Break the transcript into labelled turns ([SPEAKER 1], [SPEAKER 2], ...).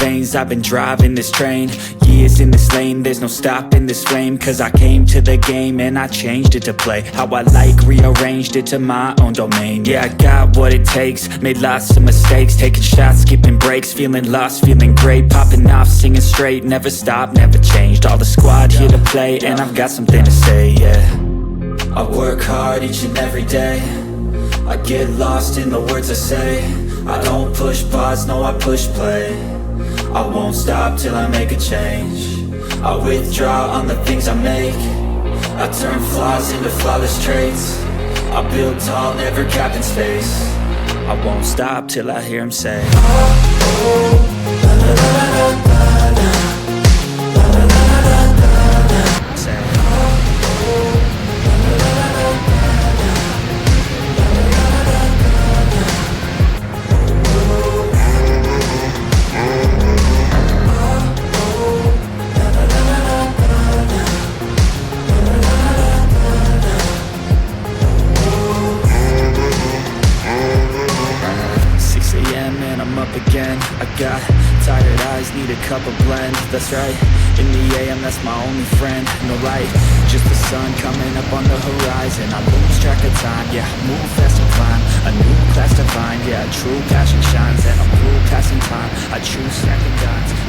[SPEAKER 1] lanes, I've been driving this train. Years in this lane, there's no stopping this flame. Cause I came to the game and I changed it to play how I like, rearranged it to my own domain. Yeah, I got what it takes, made lots of mistakes, taking shots, skipping breaks, feeling lost, feeling great, popping off, singing straight, never stopped, never changed. All the squad here to play, and I've got something to say, yeah. I work hard each and every day, I get lost in the words I say. I don't push pause, no I push play. I won't stop till I make a change. I withdraw on the things I make. I turn flaws into flawless traits. I build tall, never capped in space. I won't stop till I hear him say, oh, oh, la, la, la, la, la, la. I got tired eyes, need a cup of blend. That's right, in the AM, that's my only friend. No light, just the sun coming up on the horizon. I lose track of time, yeah, move fast and climb. A new class to find, yeah, true passion shines. And I'm cool passing time, I choose stacking dimes.